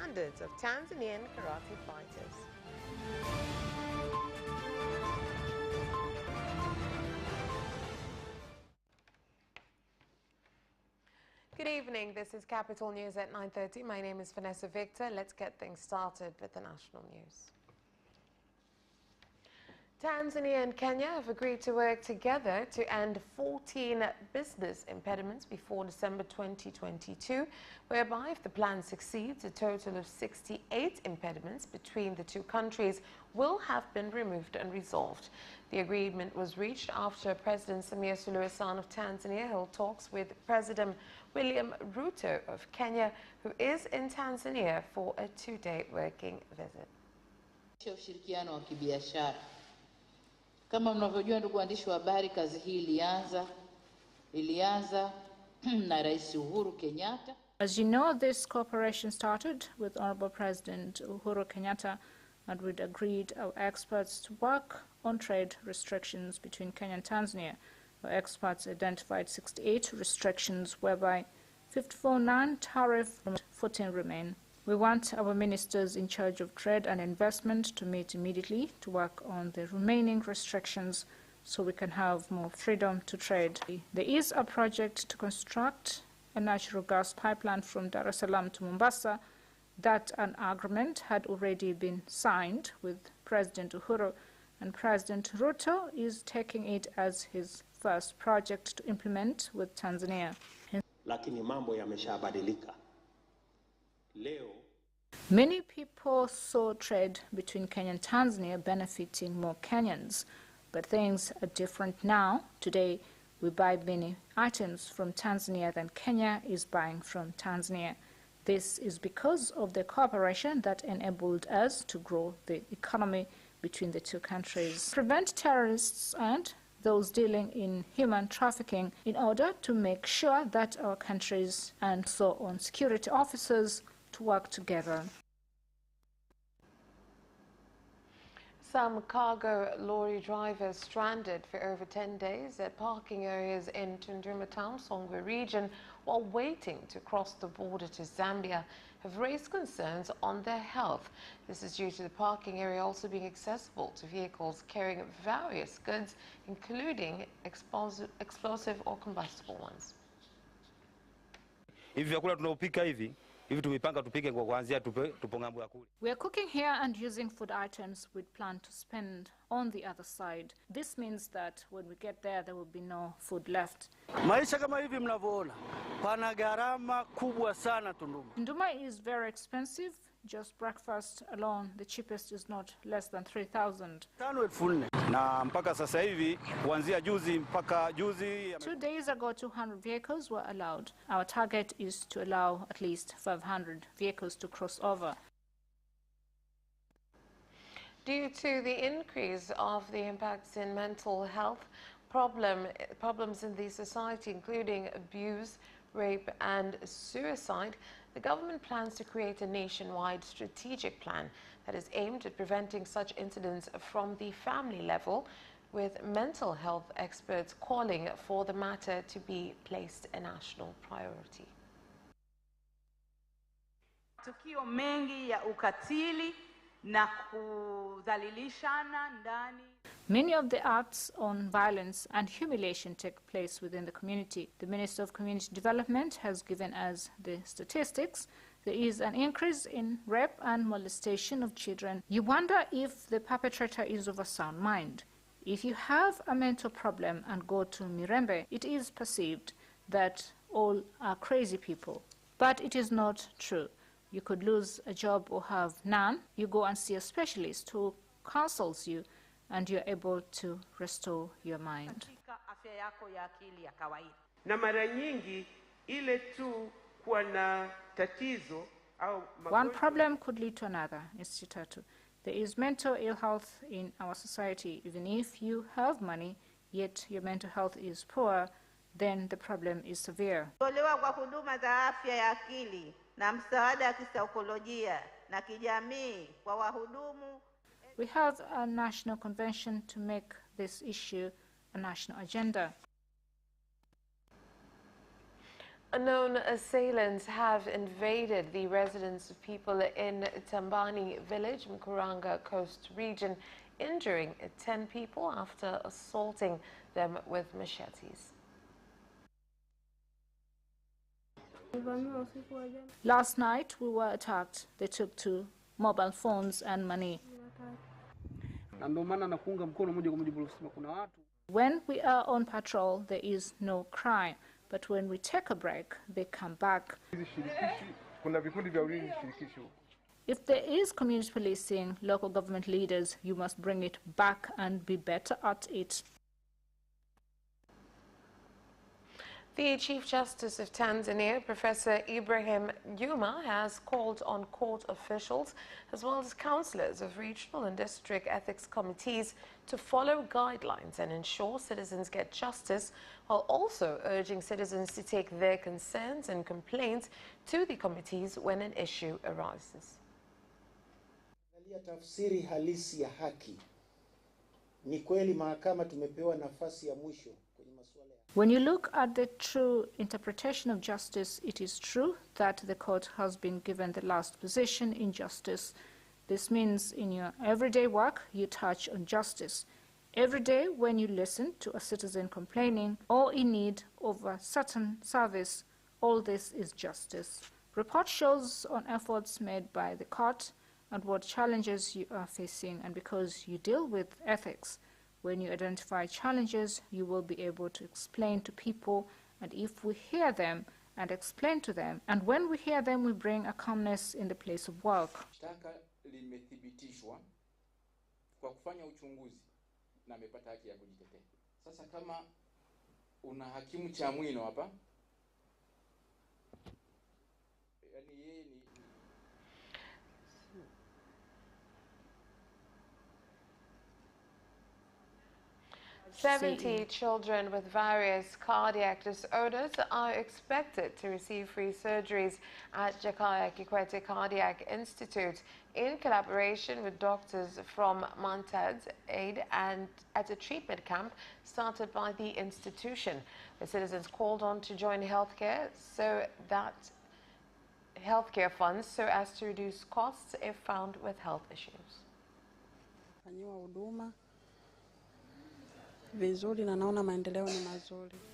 standards of Tanzanian karate fighters. Good evening. This is Capital News at 9:30. My name is Vanessa Victor. Let's get things started with the national news. Tanzania and Kenya have agreed to work together to end 14 business impediments before December 2022, whereby if the plan succeeds, a total of 68 impediments between the two countries will have been removed and resolved. The agreement was reached after President Samia Suluhu Hassan of Tanzania held talks with President William Ruto of Kenya, who is in Tanzania for a two-day working visit. Ushirikiano wa kibiashara. Kama mnavyojua ndugu waandishi wa habari, kazi hii ilianza na Rais Uhuru Kenyatta. As you know, this cooperation started with Honorable President Uhuru Kenyatta, and we'd agreed our experts to work on trade restrictions between Kenya and Tanzania. Our experts identified 68 restrictions, whereby 54 non-tariff, 14 remain. We want our ministers in charge of trade and investment to meet immediately to work on the remaining restrictions so we can have more freedom to trade. There is a project to construct a natural gas pipeline from Dar es Salaam to Mombasa. That an agreement had already been signed with President Uhuru, and President Ruto is taking it as his first project to implement with Tanzania. Lakini mambo yameshabadilika. Leo many people saw trade between Kenya and Tanzania benefiting more Kenyans, but things are different now. Today, we buy many items from Tanzania than Kenya is buying from Tanzania. This is because of the cooperation that enabled us to grow the economy between the two countries, prevent terrorists and those dealing in human trafficking, in order to make sure that our countries and so on security officers to work together. Some cargo lorry drivers stranded for over 10 days at parking areas in Tunduma Town, Songwe region, while waiting to cross the border to Zambia, have raised concerns on their health. This is due to the parking area also being accessible to vehicles carrying various goods, including explosive or combustible ones. We are cooking here and using food items we'd plan to spend on the other side. This means that when we get there, there will be no food left. Maisha kama hivi mnavyoona, pana gharama kubwa sana Tunduma. Tunduma is very expensive. Just breakfast alone, the cheapest is not less than 3,000. 2 days ago, 200 vehicles were allowed. Our target is to allow at least 500 vehicles to cross over. Due to the increase of the impacts in mental health problems in the society, including abuse, rape and suicide, the government plans to create a nationwide strategic plan that is aimed at preventing such incidents from the family level, with mental health experts calling for the matter to be placed a national priority. Tukio mengi ya ukatili na kudhalilishana ndani. Many of the acts on violence and humiliation take place within the community. The Minister of Community Development has given us the statistics. There is an increase in rape and molestation of children. You wonder if the perpetrator is of a sound mind. If you have a mental problem and go to Mirembe, it is perceived that all are crazy people. But it is not true. You could lose a job or have none. You go and see a specialist who counsels you, and you're able to restore your mind. Na mara nyingi ile tu kuwa na tatizo au one problem could lead to another. There is mental ill health in our society. Even if you have money, yet your mental health is poor, then the problem is severe. Kutolewa kwa huduma za afya ya akili na msaada wa kisaikolojia na kijamii kwa wahudumu. We have a national convention to make this issue a national agenda. Unknown assailants have invaded the residence of people in Tambani village, Mkuranga Coast region, injuring 10 people after assaulting them with machetes. Last night we were attacked. They took 2 mobile phones and money. When we are on patrol, there is no crime. But when we take a break, they come back. If there is community policing, local government leaders, you must bring it back and be better at it. The Chief Justice of Tanzania, Professor Ibrahim Juma, has called on court officials as well as councillors of regional and district ethics committees to follow guidelines and ensure citizens get justice, while also urging citizens to take their concerns and complaints to the committees when an issue arises. Tafsiri halisi ya haki. Ni kweli mahakama tumepewa nafasi ya mwisho. When you look at the true interpretation of justice, it is true that the court has been given the last position in justice. This means in your everyday work, you touch on justice. Every day when you listen to a citizen complaining or in need of a certain service, all this is justice. Report shows on efforts made by the court and what challenges you are facing, and because you deal with ethics, when you identify challenges, you will be able to explain to people, and if we hear them and explain to them, and when we hear them, we bring a calmness in the place of work. Shtaka limethibitishwa kwa kufanya uchunguzi na amepata haki ya kujitetea. Sasa kama una hakimu cha mwino hapa, yani yeye ni 70 children with various cardiac disorders are expected to receive free surgeries at Jakaya Kikwete Cardiac Institute in collaboration with doctors from Mantad's Aid and at a treatment camp started by the institution. The citizens called on to join healthcare funds so as to reduce costs if found with health issues.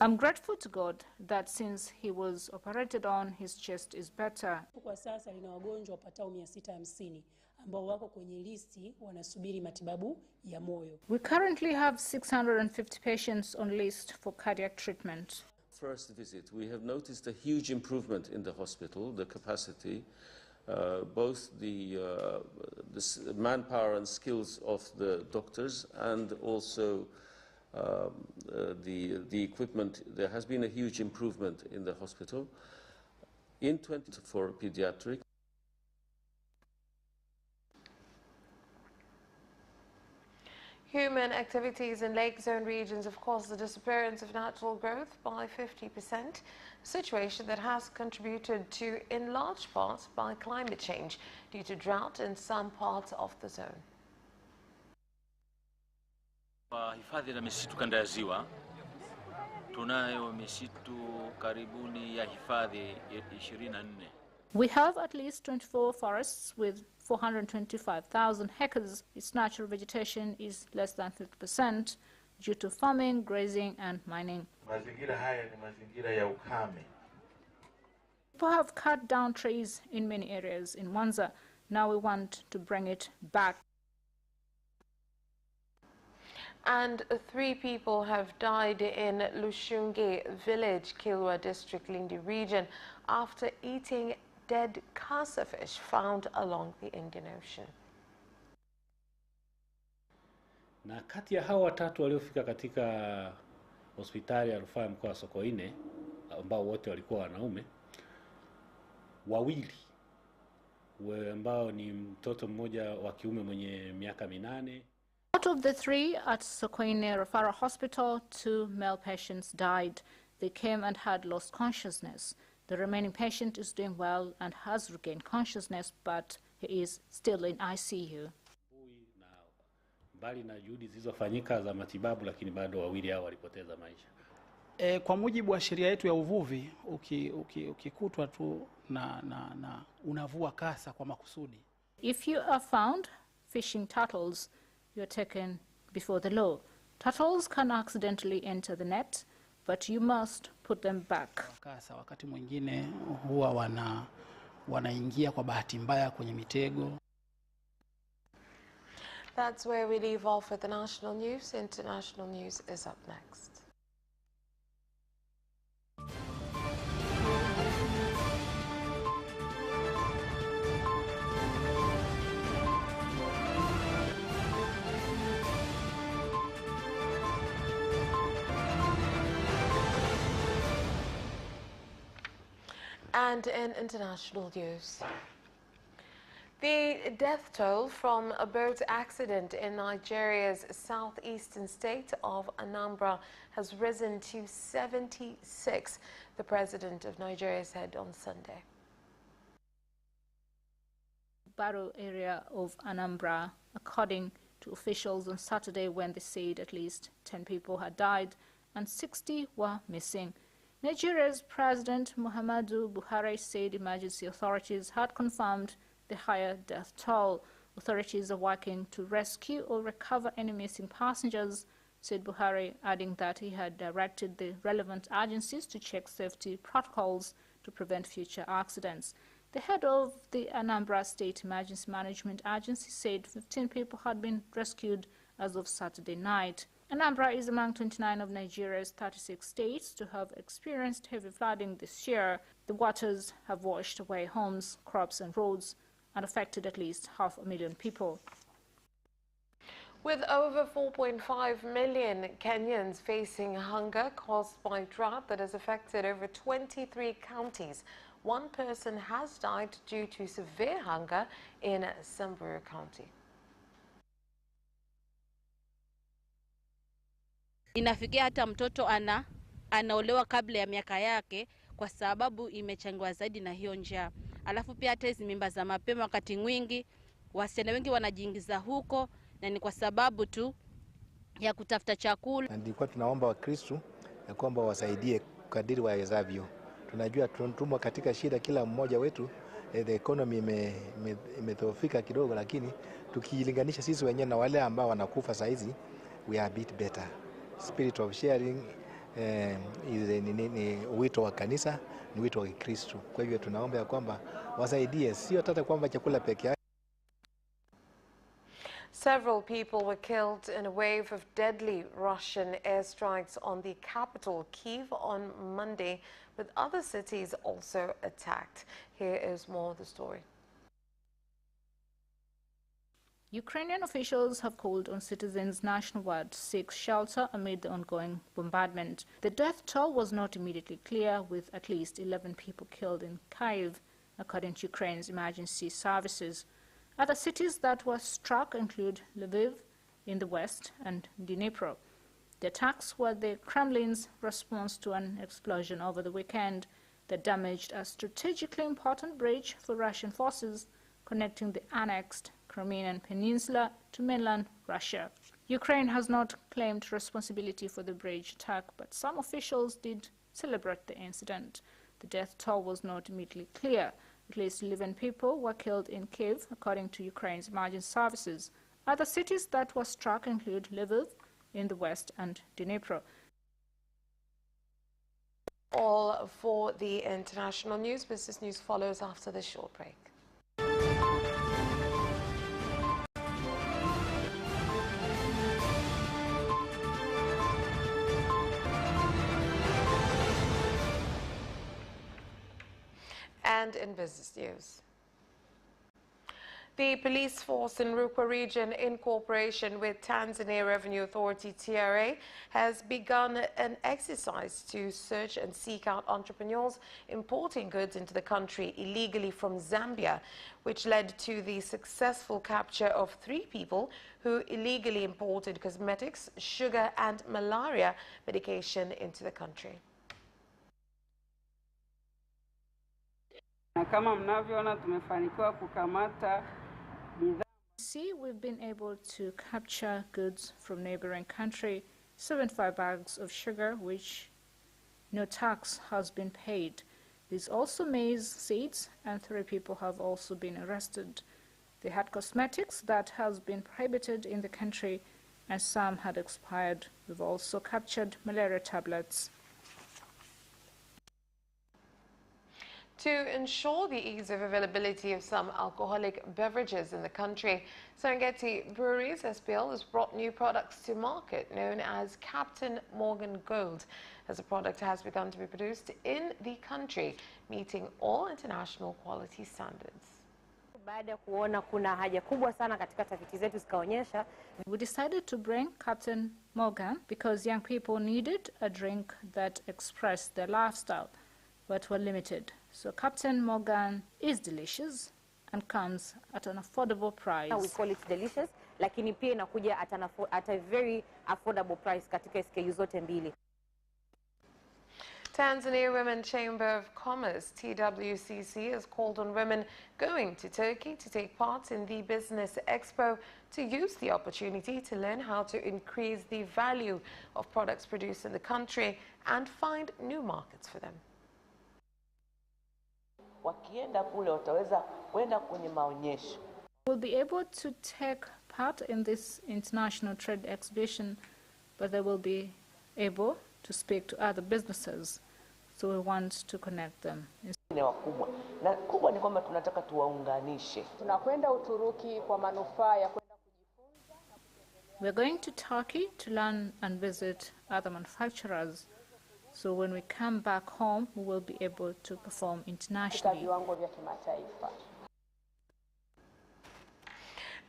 I'm grateful to God that since he was operated on, his chest is better. Kwa sasa lina wagonjwa wapatao 650 ambao wako kwenye listi wanasubiri matibabu ya moyo. We currently have 650 patients on list for cardiac treatment. First visit, we have noticed a huge improvement in the hospital, the capacity, both the manpower and skills of the doctors, and also the equipment. There has been a huge improvement in the hospital. In 20 for pediatric. Human activities in lake zone regions have caused the disappearance of natural growth by 50%, a situation that has contributed to, in large part, by climate change due to drought in some parts of the zone. Hifadhi la misitu kanda ya Ziwa, tunayo misitu karibuni ya hifadhi 24. We have at least 24 forests with 425,000 hectares. Its natural vegetation is less than 50% due to farming, grazing and mining. Mazingira haya ni mazingira ya ukame. People have cut down trees in many areas in Mwanza. Now we want to bring it back. And 3 people have died in Lushungi village, Kilwa district, Lindi region, after eating dead kasa fish found along the Indian Ocean. Na kati ya hao watatu waliofika katika hospitali ya rufaa mkoa wa Sokoine, ambao wote walikuwa wanaume, wawili ambao ni mtoto mmoja wa kiume mwenye miaka 8. Out of the 3 at Sokoine Referral Hospital, 2 male patients died. They came and had lost consciousness. The remaining patient is doing well and has regained consciousness, but he is still in ICU. Mbali na juhudi zilizofanyika za matibabu, lakini bado wawili hao walipoteza maisha. Kwa mujibu wa sheria yetu ya uvuvi, ukikutwa tu na unavua kasa kwa makusudi. If you are found fishing turtles, you are taken before the law. Turtles can accidentally enter the net, but you must put them back. Kasa wakati mwingine huwa wanaingia kwa bahati mbaya kwenye mitego. That's where we leave off with the national news. International news is up next. And in international news, the death toll from a boat accident in Nigeria's southeastern state of Anambra has risen to 76, the president of Nigeria said on Sunday. Baro area of Anambra, according to officials on Saturday, when they said at least 10 people had died and 60 were missing. Nigeria's President Muhammadu Buhari said emergency authorities had confirmed the higher death toll. Authorities are working to rescue or recover any missing passengers, said Buhari, adding that he had directed the relevant agencies to check safety protocols to prevent future accidents. The head of the Anambra State Emergency Management Agency said 15 people had been rescued as of Saturday night. Anambra is among 29 of Nigeria's 36 states to have experienced heavy flooding this year. The waters have washed away homes, crops and roads and affected at least 500,000 people. With over 4.5 million Kenyans facing hunger caused by drought that has affected over 23 counties, one person has died due to severe hunger in Samburu County. Inafikia hata mtoto anaolewa kabla ya miaka yake kwa sababu imechangiwa zaidi na hiyo njaa. Alafu pia hata hizi mimba za mapema wakati mwingi wasichana wengi wanajiingiza huko na ni kwa sababu tu ya kutafuta chakula. Ndiko tunaomba Wakristo ya kwamba wasaidie kadiri wawezavyo. Tunajua tumo katika shida kila mmoja wetu, the economy imedhoofika kidogo, lakini tukilinganisha sisi wenyewe na wale ambao wanakufa saa hizi, we are a bit better. Spirit of sharing ni wito wa kanisa, ni wito wa Kristo. Kwa hivyo tunaomba ya kwamba wasaidie, sio hata kwamba chakula peke yake. Several people were killed in a wave of deadly Russian airstrikes on the capital, Kyiv, on Monday, with other cities also attacked. Here is more of the story. Ukrainian officials have called on citizens nationwide to seek shelter amid the ongoing bombardment. The death toll was not immediately clear, with at least 11 people killed in Kyiv, according to Ukraine's emergency services. Other cities that were struck include Lviv in the west and Dnipro. The attacks were the Kremlin's response to an explosion over the weekend that damaged a strategically important bridge for Russian forces connecting the annexed Crimean Peninsula to mainland Russia. Ukraine has not claimed responsibility for the bridge attack, but some officials did celebrate the incident. The death toll was not immediately clear. At least 11 people were killed in Kyiv, according to Ukraine's emergency services. Other cities that were struck include Lviv in the west and Dnipro. All for the international news. Business news follows after this short break. And in business news, the police force in Rukwa region, in cooperation with Tanzania Revenue Authority TRA, has begun an exercise to search and seek out entrepreneurs importing goods into the country illegally from Zambia, which led to the successful capture of 3 people who illegally imported cosmetics, sugar and malaria medication into the country. Kama mnavyoona tumefanikiwa kukamata bidhaa. See, we've been able to capture goods from neighboring country, 75 bags of sugar, which no tax has been paid. There's also maize seeds, and 3 people have also been arrested. They had cosmetics that has been prohibited in the country, and some had expired. We've also captured malaria tablets. To ensure the ease of availability of some alcoholic beverages in the country, Serengeti Breweries SPL has brought new products to market known as Captain Morgan Gold, as the product has begun to be produced in the country, meeting all international quality standards. We decided to bring Captain Morgan because young people needed a drink that expressed their lifestyle, but were limited. So Captain Morgan is delicious and comes at an affordable price. We call it delicious, lakini pia inakuja at a very affordable price katika SKU zote mbili. Tanzania Women Chamber of Commerce, TWCC, has called on women going to Turkey to take part in the Business Expo to use the opportunity to learn how to increase the value of products produced in the country and find new markets for them. Will be able to take part in this international trade exhibition, but they will be able to speak to other businesses. So we want to connect them. We're going to Turkey to learn and visit other manufacturers. So when we come back home, we will be able to perform internationally.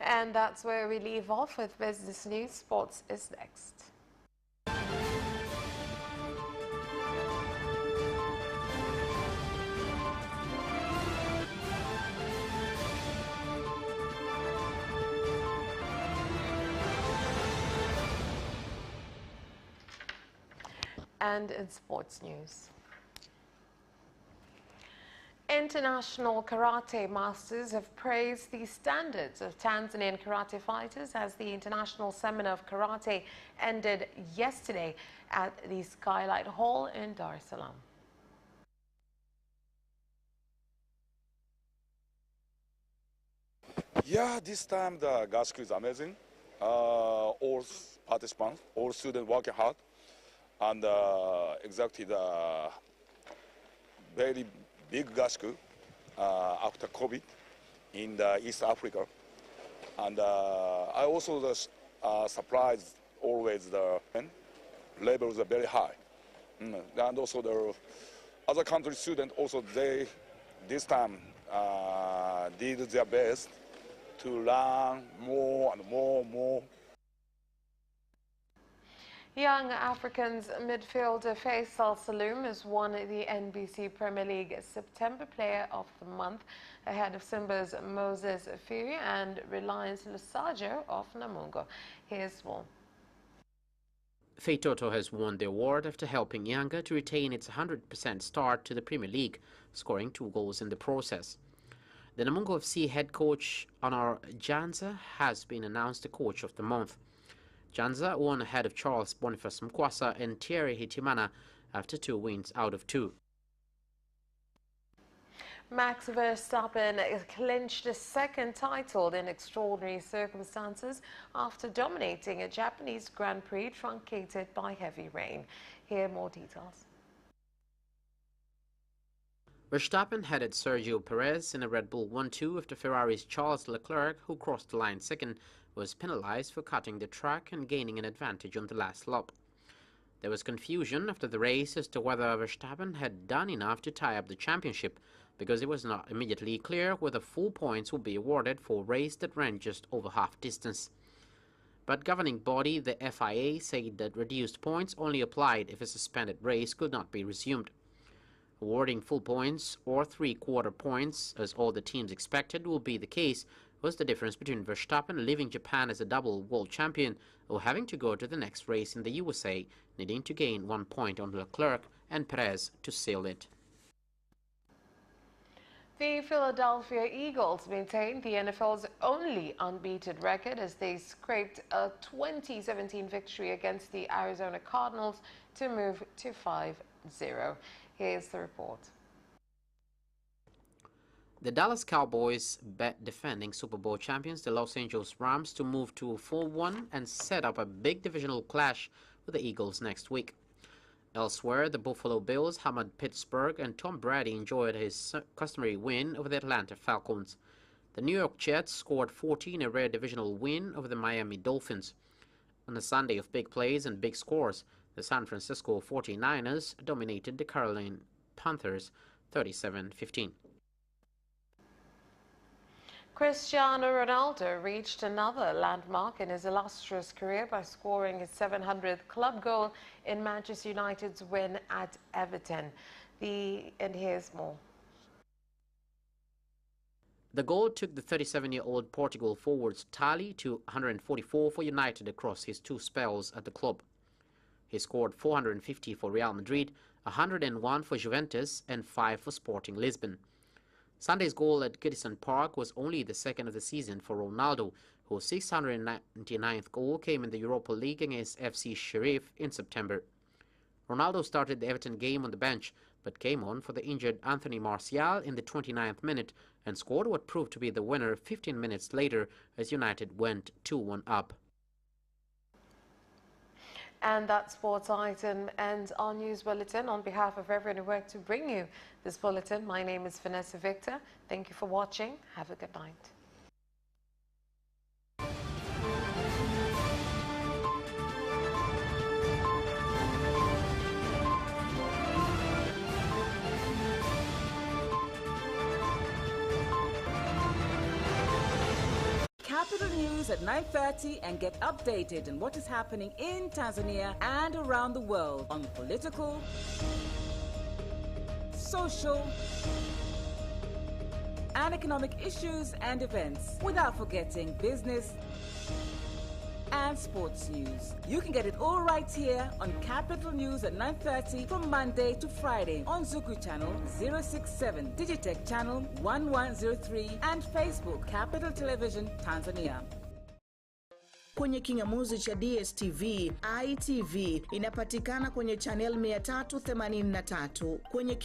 And that's where we leave off with business news. Sports is next. And in sports news, international karate masters have praised the standards of Tanzanian karate fighters as the International Seminar of Karate ended yesterday at the Skylight Hall in Dar es Salaam. Yeah, this time the Gasku is amazing. All participants, all students working hard. And exactly the very big gasku after COVID in the East Africa. And I also surprised always the levels are very high. And also the other country students also they this time did their best to learn more and more. Young Africans midfielder Faisal Saloom has won the NBC Premier League September Player of the Month ahead of Simba's Moses Fury and Reliance Lusajo of Namungo. Here's more. Feitoto has won the award after helping Yanga to retain its 100% start to the Premier League, scoring 2 goals in the process. The Namungo FC head coach Honor Janza has been announced the Coach of the Month. Janza won ahead of Charles Boniface Mkwasa and Thierry Hitimana after 2 wins out of 2. Max Verstappen clinched a second title in extraordinary circumstances after dominating a Japanese Grand Prix truncated by heavy rain. Here are more details. Verstappen headed Sergio Perez in a Red Bull 1-2 after Ferrari's Charles Leclerc, who crossed the line second, was penalized for cutting the track and gaining an advantage on the last lap. There was confusion after the race as to whether Verstappen had done enough to tie up the championship, because it was not immediately clear whether full points would be awarded for a race that ran just over half distance. But governing body, the FIA, said that reduced points only applied if a suspended race could not be resumed. Awarding full points or 3/4 points, as all the teams expected will be the case, was the difference between Verstappen leaving Japan as a double world champion or having to go to the next race in the USA, needing to gain 1 point on Leclerc and Perez to seal it. The Philadelphia Eagles maintained the NFL's only unbeaten record as they scraped a 2017 victory against the Arizona Cardinals to move to 5-0. Here's the report. The Dallas Cowboys bet defending Super Bowl champions, the Los Angeles Rams, to move to 4-1 and set up a big divisional clash with the Eagles next week. Elsewhere, the Buffalo Bills hammered Pittsburgh, and Tom Brady enjoyed his customary win over the Atlanta Falcons. The New York Jets scored 40 in a rare divisional win over the Miami Dolphins. On a Sunday of big plays and big scores, the San Francisco 49ers dominated the Carolina Panthers 37-15. Cristiano Ronaldo reached another landmark in his illustrious career by scoring his 700th club goal in Manchester United's win at Everton. And here's more. The goal took the 37-year-old Portugal forward's tally to 144 for United across his two spells at the club. He scored 450 for Real Madrid, 101 for Juventus, and 5 for Sporting Lisbon. Sunday's goal at Goodison Park was only the second of the season for Ronaldo, whose 699th goal came in the Europa League against FC Sheriff in September. Ronaldo started the Everton game on the bench, but came on for the injured Anthony Martial in the 29th minute and scored what proved to be the winner 15 minutes later as United went 2-1 up. And that sports item ends our news bulletin. On behalf of everyone who worked to bring you this bulletin, my name is Vanessa Victor. Thank you for watching. Have a good night. Capital News at 9:30 and get updated on what is happening in Tanzania and around the world on political, social, and economic issues and events, without forgetting business and sports news. You can get it all right here on Capital News at 9:30 from Monday to Friday on Zuku Channel 067, Digitech Channel 1103, and Facebook Capital Television Tanzania. Kwenye kingamuzi cha DSTV, ITV inapatikana kwenye channel 383. Kwenye